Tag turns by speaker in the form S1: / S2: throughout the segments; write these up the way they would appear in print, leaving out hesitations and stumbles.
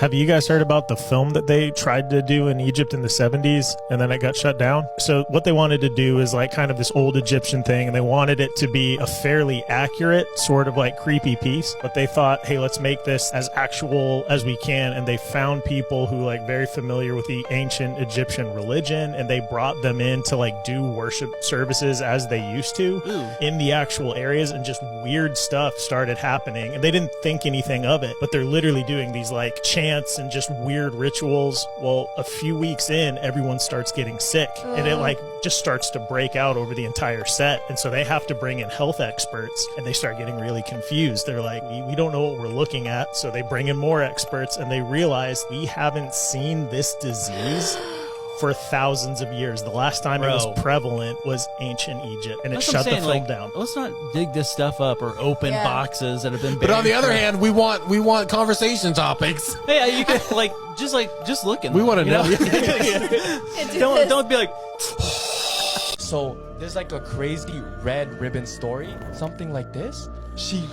S1: Have you guys heard about the film that they tried to do in Egypt in the 70s and then it got shut down? So what they wanted to do is like kind of this old Egyptian thing, and they wanted it to be a fairly accurate sort of like creepy piece, but they thought, hey, let's make this as actual as we can. And they found people who like very familiar with the ancient Egyptian religion, and they brought them in to like do worship services as they used to in the actual areas, and just weird stuff started happening. And they didn't think anything of it, but they're literally doing these like chants and just weird rituals. Well, a few weeks in, everyone starts getting sick, and it like just starts to break out over the entire set. And so they have to bring in health experts, and they start getting really confused. They're like, we don't know what we're looking at. So they bring in more experts, and they realize we haven't seen this disease for thousands of years. The last time it was prevalent was ancient Egypt, and it shut the film down.
S2: Let's not dig this stuff up or open boxes that have been buried.
S3: But on the other hand, we want conversation topics.
S2: Yeah, you can just look at them.
S3: We want to know.
S2: Don't be like.
S4: So there's like a crazy red ribbon story, something like this. She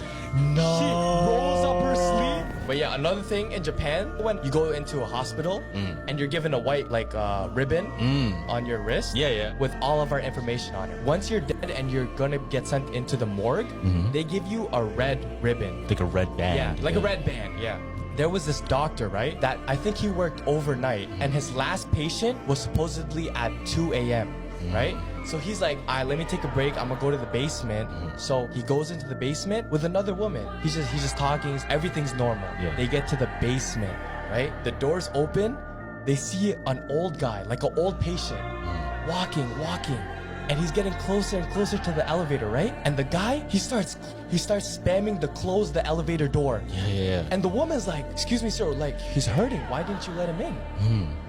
S4: rolls up her sleeve. But yeah, another thing in Japan, when you go into a hospital and you're given a white ribbon on your wrist with all of our information on it. Once you're dead and you're gonna get sent into the morgue, they give you a red ribbon.
S2: Like a red band.
S4: Yeah, like a red band, yeah. There was this doctor, right, that I think he worked overnight, and his last patient was supposedly at 2 a.m., right? So he's like, all right, let me take a break. I'm gonna go to the basement. So he goes into the basement with another woman. He's just talking. Everything's normal. Yeah. They get to the basement, right? The doors open. They see an old guy, like an old patient, walking. And he's getting closer and closer to the elevator, right? And the guy, he starts spamming to close the elevator door.
S2: Yeah.
S4: And the woman's like, excuse me, sir, like, he's hurting. Why didn't you let him in?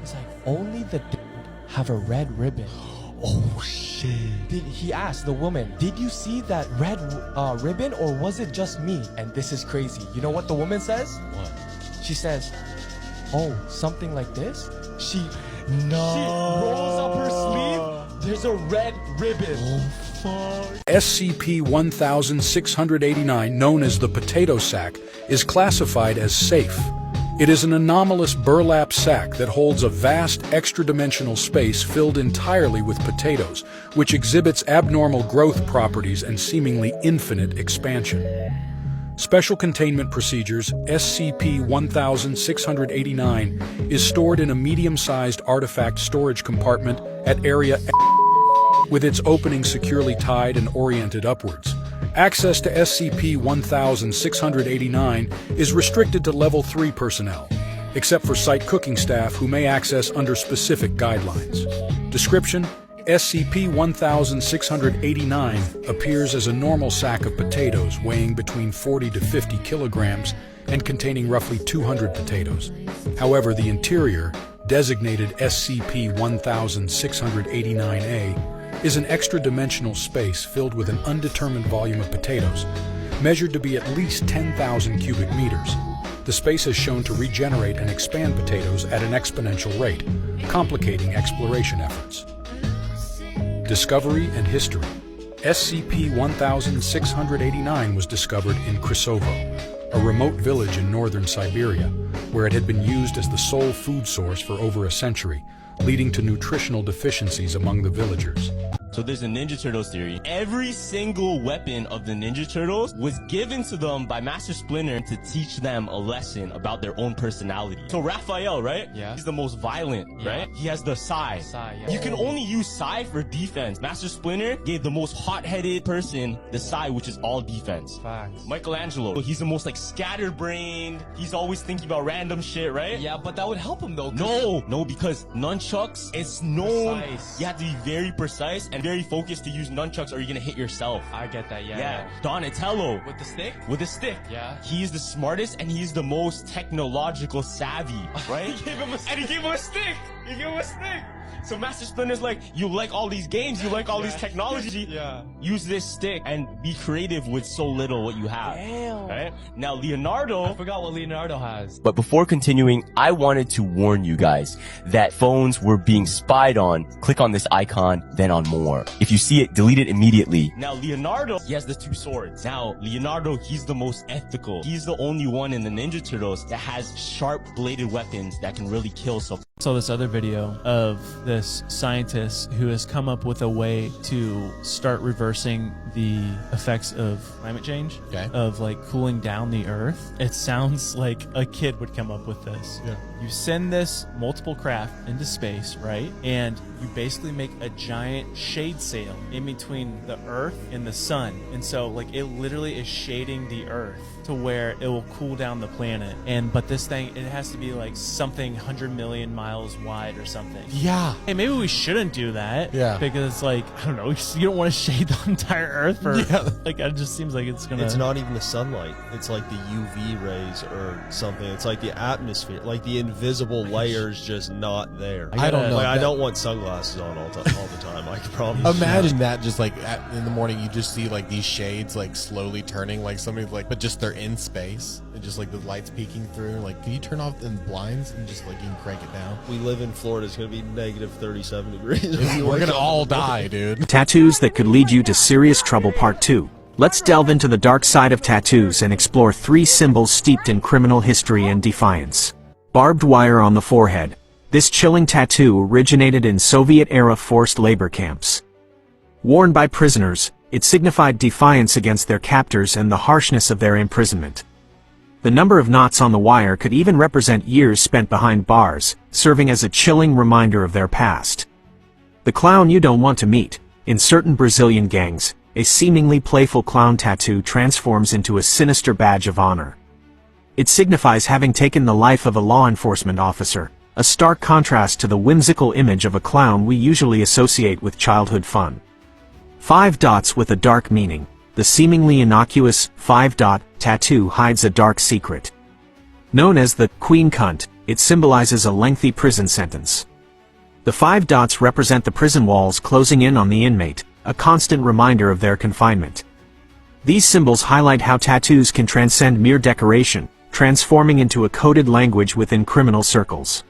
S4: He's like, only the have a red ribbon.
S3: Oh shit.
S4: He asked the woman, did you see that red ribbon, or was it just me? And this is crazy. You know what the woman says?
S2: What?
S4: She says, oh, something like this? She rolls up her sleeve. There's a red ribbon.
S5: SCP-1689, known as the potato sack, is classified as safe. It is an anomalous burlap sack that holds a vast extra-dimensional space filled entirely with potatoes, which exhibits abnormal growth properties and seemingly infinite expansion. Special Containment Procedures SCP-1689 is stored in a medium-sized artifact storage compartment at Area with its opening securely tied and oriented upwards. Access to SCP-1689 is restricted to Level 3 personnel, except for site cooking staff who may access under specific guidelines. Description: SCP-1689 appears as a normal sack of potatoes weighing between 40 to 50 kilograms and containing roughly 200 potatoes. However, the interior, designated SCP-1689-A, is an extra-dimensional space filled with an undetermined volume of potatoes, measured to be at least 10,000 cubic meters. The space is shown to regenerate and expand potatoes at an exponential rate, complicating exploration efforts. Discovery and history. SCP-1689 was discovered in Krysovo, a remote village in northern Siberia, where it had been used as the sole food source for over a century, leading to nutritional deficiencies among the villagers.
S6: So there's a Ninja Turtles theory. Every single weapon of the Ninja Turtles was given to them by Master Splinter to teach them a lesson about their own personality. So Raphael, right?
S4: Yeah.
S6: He's the most violent, right? He has the Sai.
S4: Yeah.
S6: You can only use Sai for defense. Master Splinter gave the most hot-headed person the Sai, which is all defense.
S4: Facts.
S6: Michelangelo, he's the most like scatterbrained. He's always thinking about random shit, right?
S4: Yeah, but that would help him though.
S6: No, because nunchucks, it's known.
S4: Precise.
S6: You have to be very precise and very focused to use nunchucks, or you're gonna hit yourself.
S4: I get that,
S6: Yeah. Donatello.
S4: With the stick?
S6: With a stick.
S4: Yeah.
S6: He's the smartest and he's the most technological savvy, right?
S4: He gave him a stick.
S6: And he gave him a stick. He gave him a stick. So Master Splinter's like, you like all these games, you like all these technology.
S4: Yeah.
S6: Use this stick and be creative with so little what you have.
S4: Damn.
S6: Right? Now Leonardo.
S4: I forgot what Leonardo has.
S6: But before continuing, I wanted to warn you guys that phones were being spied on. Click on this icon, then on more. If you see it, delete it immediately. Now Leonardo, he has the 2 swords. Now Leonardo, he's the most ethical. He's the only one in the Ninja Turtles that has sharp bladed weapons that can really kill someone.
S2: Saw this other video of this scientist who has come up with a way to start reversing the effects of climate change,
S3: Okay.
S2: of like cooling down the earth. It sounds like a kid would come up with this.
S3: Yeah.
S2: You send this multiple craft into space, right? And you basically make a giant shade sail in between the earth and the sun. And so like it literally is shading the earth to where it will cool down the planet. But this thing, it has to be like something 100 million miles wide or something.
S3: Yeah.
S2: Hey, maybe we shouldn't do that.
S3: Yeah.
S2: Because like, I don't know, you don't want to shade the entire earth for,
S3: Yeah.
S2: like, it just seems like it's gonna.
S7: It's not even the sunlight. It's like the UV rays or something. It's like the atmosphere, like the invisible layers just not there.
S3: I don't know.
S7: Like, I
S3: That-
S7: don't want sunglasses on all the time. I can promise.
S3: Imagine that just like in the morning you just see like these shades like slowly turning like somebody like but just they're in space and just like the lights peeking through. Like can you turn off the blinds and just like you can crank it down?
S7: We live in Florida. It's going to be negative 37 degrees.
S3: We're gonna all die, dude.
S8: Tattoos that could lead you to serious trouble Part 2. Let's delve into the dark side of tattoos and explore 3 symbols steeped in criminal history and defiance. Barbed wire on the forehead. This chilling tattoo originated in Soviet-era forced labor camps. Worn by prisoners, it signified defiance against their captors and the harshness of their imprisonment. The number of knots on the wire could even represent years spent behind bars, serving as a chilling reminder of their past. The clown you don't want to meet. In certain Brazilian gangs, a seemingly playful clown tattoo transforms into a sinister badge of honor. It signifies having taken the life of a law enforcement officer, a stark contrast to the whimsical image of a clown we usually associate with childhood fun. 5 dots with a dark meaning. The seemingly innocuous 5-dot tattoo hides a dark secret. Known as the Queen Cunt, it symbolizes a lengthy prison sentence. The 5 dots represent the prison walls closing in on the inmate, a constant reminder of their confinement. These symbols highlight how tattoos can transcend mere decoration, transforming into a coded language within criminal circles.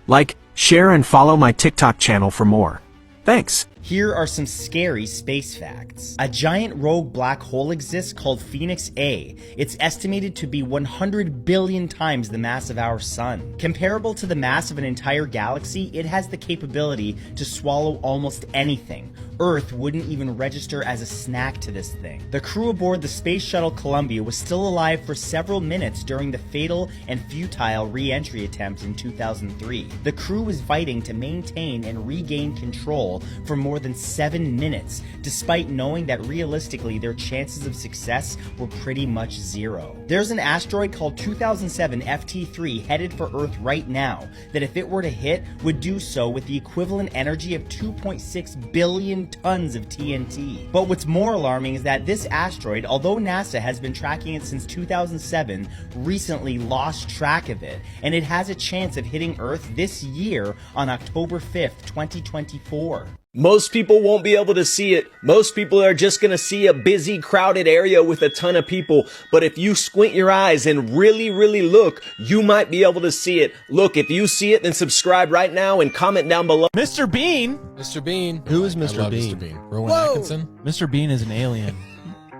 S8: Like, share and follow my TikTok channel for more. Thanks.
S9: Here are some scary space facts. A giant rogue black hole exists called Phoenix A. It's estimated to be 100 billion times the mass of our sun. Comparable to the mass of an entire galaxy, it has the capability to swallow almost anything. Earth wouldn't even register as a snack to this thing. The crew aboard the Space Shuttle Columbia was still alive for several minutes during the fatal and futile re-entry attempt in 2003. The crew was fighting to maintain and regain control for more than 7 minutes, despite knowing that realistically their chances of success were pretty much zero. There's an asteroid called 2007 FT3 headed for Earth right now that if it were to hit, would do so with the equivalent energy of 2.6 billion tons of TNT. But what's more alarming is that this asteroid, although NASA has been tracking it since 2007, recently lost track of it, and it has a chance of hitting Earth this year on October 5th, 2024.
S10: Most people won't be able to see it. Most people are just gonna see a busy, crowded area with a ton of people. But if you squint your eyes and really, really look, you might be able to see it. Look, if you see it, then subscribe right now and comment down below.
S2: Mr. Bean!
S3: Mr. Bean.
S7: Who is
S3: I
S7: Mr.
S3: love
S7: Bean?
S3: Mr. Bean. Rowan Atkinson.
S2: Mr. Bean is an alien.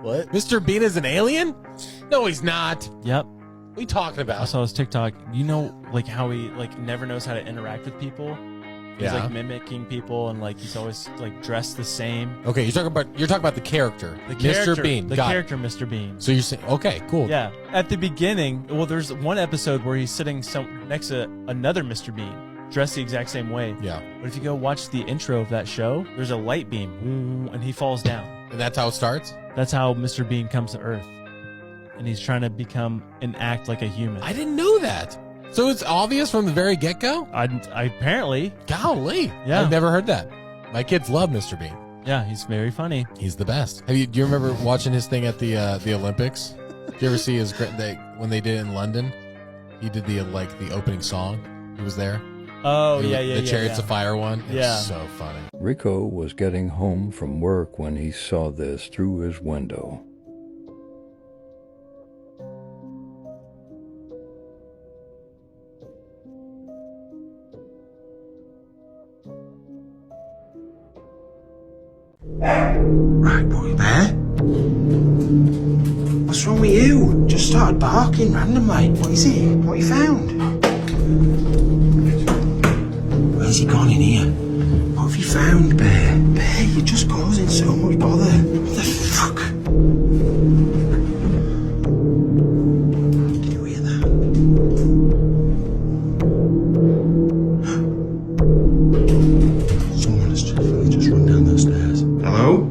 S7: What?
S3: Mr. Bean is an alien? No, he's not.
S2: Yep.
S3: What are you talking
S2: I
S3: about?
S2: saw his TikTok. You know, like how he like never knows how to interact with people. He's
S3: Yeah.
S2: like mimicking people, and like he's always like dressed the same.
S3: Okay, you're talking about the character.
S2: The character,
S3: Mr. Bean.
S2: the
S3: Got it.
S2: character, Mr. Bean.
S3: So you're saying okay, cool.
S2: Yeah. At the beginning, well, there's one episode where he's sitting next to another Mr. Bean, dressed the exact same way.
S3: Yeah.
S2: But if you go watch the intro of that show, there's a light beam, and he falls down.
S3: And that's how it starts?
S2: That's how Mr. Bean comes to Earth, and he's trying to become and act like a human.
S3: I didn't know that. So it's obvious from the very get-go?
S2: I apparently,
S3: Golly.
S2: Yeah.
S3: I've never heard that. My kids love Mr. Bean.
S2: yeah, he's very funny.
S3: He's the best. Do you remember watching his thing at the Olympics? Did you ever see his when they did it in London? He did the opening song. He was there.
S2: Oh, yeah, yeah,
S3: The
S2: yeah,
S3: Chariots
S2: yeah.
S3: of Fire one. It
S2: Yeah.
S3: was so funny.
S11: Rico was getting home from work when he saw this through his window.
S12: Right, boy, Bear. What's wrong with you? Just started barking randomly. What is it? What you found? Where's he gone in here? What have you found, Bear? Bear, you're just causing so much bother. What the fuck? Did you hear that? Someone has definitely just run down those stairs. Hello?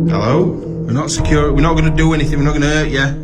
S12: Hello? We're not secure. We're not going to do anything. We're not going to hurt you.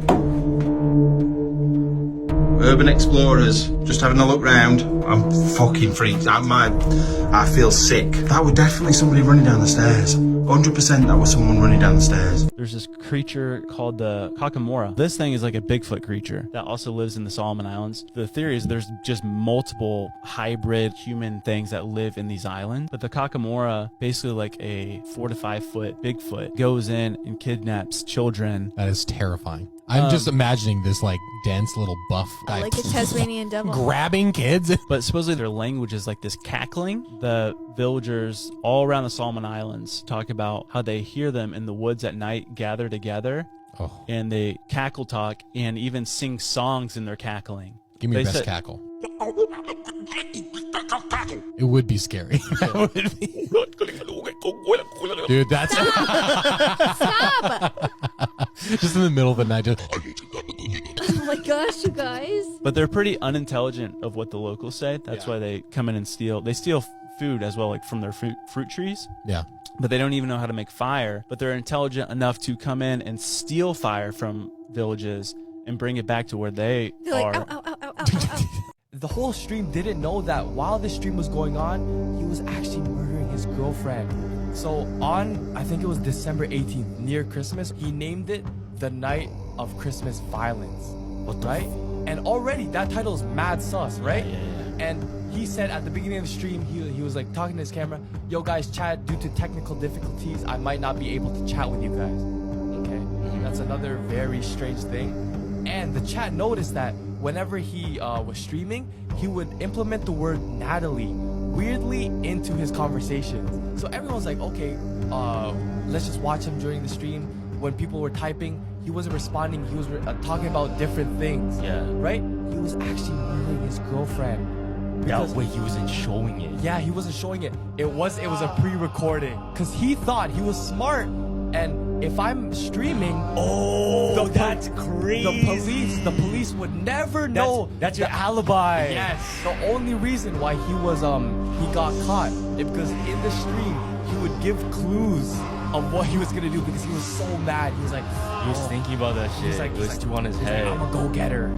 S12: Urban Explorers. Just having a look round. I'm fucking freaked. I feel sick. That was definitely somebody running down the stairs. 100% that was someone running down the stairs.
S2: There's this creature called the Kakamora. This thing is like a Bigfoot creature that also lives in the Solomon Islands. The theory is there's just multiple hybrid human things that live in these islands. But the Kakamora, basically like a 4 to 5 foot Bigfoot, goes in and kidnaps children.
S3: That is terrifying. I'm just imagining this like dense little buff guy
S13: Like a Tasmanian devil.
S3: grabbing kids.
S2: But supposedly their language is like this cackling. The villagers all around the Solomon Islands talk about how they hear them in the woods at night gather together.
S3: Oh.
S2: And they cackle talk and even sing songs in their cackling.
S3: Give me your
S2: They
S3: best
S2: said-
S3: cackle. It would be scary. That would be. Dude, that's
S13: Stop!
S3: just in the middle of the night. Just
S13: Oh my gosh, you guys.
S2: But they're pretty unintelligent of what the locals say. That's why they come in and steal. They steal food as well, like from their fruit trees.
S3: yeah.
S2: But they don't even know how to make fire. But they're intelligent enough to come in and steal fire from villages and bring it back to where they
S13: They're
S2: are.
S13: like, ow, ow, ow, ow, ow, ow.
S4: The whole stream didn't know that while the stream was going on, he was actually murdering his girlfriend. So on, I think it was December 18th, near Christmas, he named it the Night of Christmas Violence. Right? And already that title is mad sus, right? And he said at the beginning of the stream, he was like talking to his camera, yo guys, chat, due to technical difficulties, I might not be able to chat with you guys. Okay? That's another very strange thing. And the chat noticed that whenever he was streaming, he would implement the word Natalie weirdly into his conversations. So everyone's like, okay, let's just watch him during the stream. When people were typing, he wasn't responding. He was talking about different things.
S6: Yeah.
S4: Right? He was actually murdering his girlfriend.
S6: That way he wasn't showing it.
S4: Yeah, he wasn't showing it. It was a pre-recording. Because he thought he was smart. And if I'm streaming,
S6: That's crazy.
S4: the police would never know.
S6: That's your alibi.
S4: Yes. The only reason why he was he got caught is because in the stream he would give clues of what he was gonna do because he was so mad. He was like,
S6: He was thinking about that shit.
S4: He's like,
S6: it was too on his
S4: he's
S6: head.
S4: like, I'm a go-getter.